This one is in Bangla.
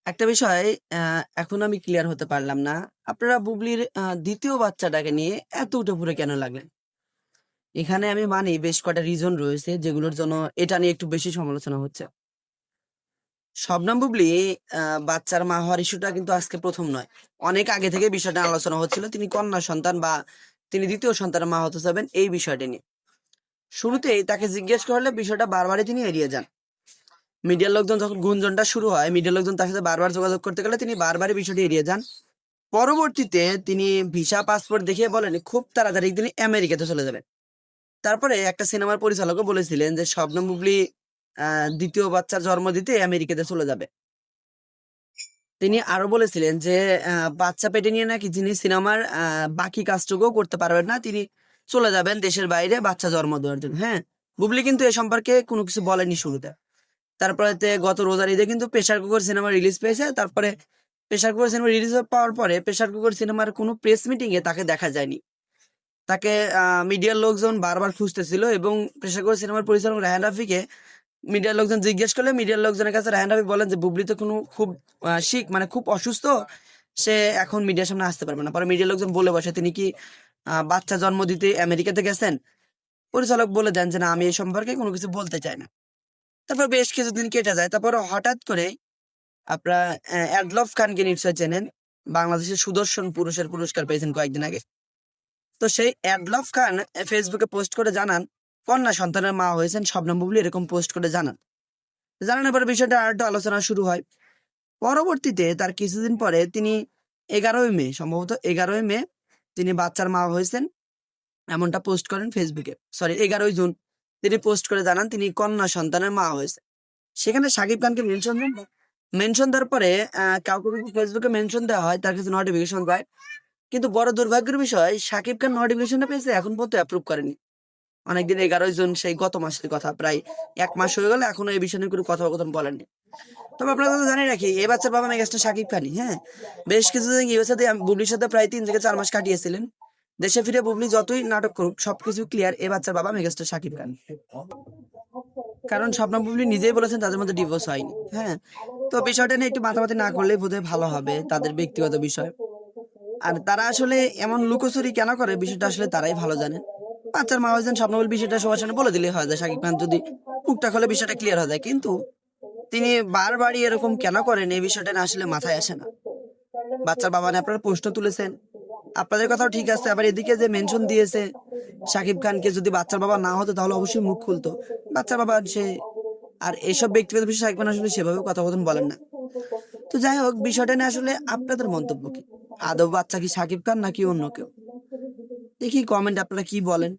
একটা বিষয় এখন আমি ক্লিয়ার হতে পারলাম না। আপনারা বুবলির ২য় বাচ্চাটাকে নিয়ে এত উঠে-পড়ে কেন লাগলেন? এখানে আমি মানি বেশ কয়টা রিজন রয়েছে যেগুলোর জন্য এটা নিয়ে একটু বেশি সমালোচনা হচ্ছে। শবনম বুবলি আ বাচ্চার মা হওয়ার ইস্যুটা কিন্তু আজকে ১ম নয়। অনেক আগে থেকে বিষয়টা আলোচনা হচ্ছিল। তিনি কন্যা সন্তান বা তিনি ২য় সন্তানের মা হতে চাবেন এই বিষয়টি নিয়ে। শুরুতেই তাকে জিজ্ঞেস করলে বিষয়টা বারবারই তিনি এড়িয়ে যান। মিডিয়ার লোকজন যখন গুঞ্জনটা শুরু হয়, মিডিয়ার লোকজন তার সাথে বারবার যোগাযোগ করতে গেলে তিনি বারবারই বিষয়টি এড়িয়ে যান। পরবর্তীতে তিনি ভিসা পাসপোর্ট দেখিয়ে বলেন খুব তাড়াতাড়ি তিনি আমেরিকাতে চলে যাবেন। তারপরে একটা সিনেমার পরিচালকও বলেছিলেন যে শবনম বুবলি ২য় বাচ্চার জন্ম দিতে আমেরিকাতে চলে যাবে। তিনি আরো বলেছিলেন যে বাচ্চা পেটে নিয়ে নাকি যিনি সিনেমার বাকি কাজটুকুও করতে পারবেন না। তিনি চলে যাবেন দেশের বাইরে বাচ্চা জন্ম দেওয়ার জন্য। হ্যাঁ? বুবলি কিন্তু এ সম্পর্কে কোনো কিছু বলেনি শুরুতে। তারপরেতে গত রোজার ঈদে কিন্তু 'প্রেসার কুকার' সিনেমা রিলিজ পেয়েছে। তারপরে 'প্রেসার কুকার' সিনেমা রিলিজ পাওয়ার পরে 'প্রেসার কুকার' সিনেমার কোনো প্রেস মিটিং এ তাকে দেখা যায়নি। তাকে মিডিয়ার লোকজন বারবার খুঁজতেছিল এবং 'প্রেসার কুকার' সিনেমার পরিচালক রায়হান রাফিকে মিডিয়ার লোকজন জিজ্ঞেস করলে মিডিয়ার লোকজনের কাছে রায়হান রাফি বলেন যে বুবলি তো কোনো খুব সিক মানে খুব অসুস্থ। সে এখন মিডিয়ার সামনে আসতে পারবে না। পরে মিডিয়ার লোকজন বলে বসে, "তিনি কি বাচ্চা জন্ম দিতে আমেরিকাতে গেছেন?" পরিচালক বলে দেন যে, "না, আমি এই সম্পর্কে কোনো কিছু বলতে চাই না।" তারপর বেশ কিছুদিন কেটে যায়। তারপর হঠাৎ করেই আপনারা অ্যাডলফ খানকে নিশ্চয়ই চেনেন। বাংলাদেশের সুদর্শন পুরুষের পুরস্কার পেয়েছেন কয়েকদিন আগে। তো সেই অ্যাডলফ খান ফেসবুকে পোস্ট করে জানান, কন্যা সন্তানের মা হয়েছেন শবনম বুবলি এরকম পোস্ট করে জানান। জানানোর পরে বিষয়টা আরেকটু আলোচনা শুরু হয়। পরবর্তীতে তার কিছুদিন পরে তিনি ১১ই মে সম্ভবত ১১ই মে তিনি বাচ্চার মা হয়েছেন এমনটা পোস্ট করেন ফেসবুকে। সরি ১১ই জুন তিনি পোস্ট করে জানান তিনি কন্যা সন্তানের মা হয়েছেন। সেখানে শাকিব খানকে মেনশন দেন। মেনশন দেওয়ার পরে কাউকে যদি ফেসবুকে মেনশন দেওয়া হয় তার কাছে নোটিফিকেশন যায়। কিন্তু বড় দুর্ভাগ্যের বিষয় শাকিব খান নোটিফিকেশনটা পেয়েছে এখন পর্যন্ত অ্যাপ্রুভ করেনি। অনেকদিন ১১ই জুন সেই গত মাসের কথা প্রায় ১ মাস হয়ে গেল এখনো এই বিষয় নিয়ে কোনো কথোপকথন বলেননি। তবে আপনারা তো জানিয়ে রাখি এই বাচ্চার বাবা মেগাস্টার শাকিব খানই, হ্যাঁ? বেশ কিছুদিন ইউএসএ তে বুবলির সাথে প্রায় ৩ থেকে ৪ মাস কাটিয়েছিলেন। দেশে ফিরে বুবলি যতই নাটক করুক সবকিছু ক্লিয়ার এই বাচ্চার বাবা মেগাস্টার শাকিব খান। কারণ শবনম বুবলি নিজেই বলেছেন তাদের মধ্যে ডিভোর্স হয়নি। হ্যাঁ? তো বিষয়টা নিয়ে একটু মাতামাতি না করলেই বোধহয় ভালো হবে। তাদের ব্যক্তিগত বিষয়। আর তারা আসলে এমন লুকোচুরি কেন করে বিষয়টা আসলে তারাই ভালো জানেন। বাচ্চার মা হয়েছেন স্বপ্নবুল বিষয়টা সবার সামনে বলে দিলেই হয় যায়। শাকিব খান যদি মুখটা খোলে বিষয়টা ক্লিয়ার হয়ে যায়। কিন্তু তিনি বারবারই এরকম কেন করেন এই বিষয়টা না আসলে মাথায় আসে না। বাচ্চার বাবা নিয়ে আপনারা প্রশ্ন তুলেছেন। আপনাদের কথাও ঠিক আছে। আবার এদিকে যে মেনশন দিয়েছে শাকিব খানকে যদি বাচ্চার বাবা না হতো তাহলে অবশ্যই মুখ খুলতো। বাচ্চার বাবা সে আর এসব ব্যক্তিগত বিষয়ে শাকিব খান আসলে সেভাবে কথোপকথন বলেন না। তো যাই হোক বিষয়টা নিয়ে আসলে আপনাদের মন্তব্য কি? আদৌ বাচ্চা কি শাকিব খান নাকি অন্য কেউ? দেখি কমেন্টে আপনারা কি বলেন।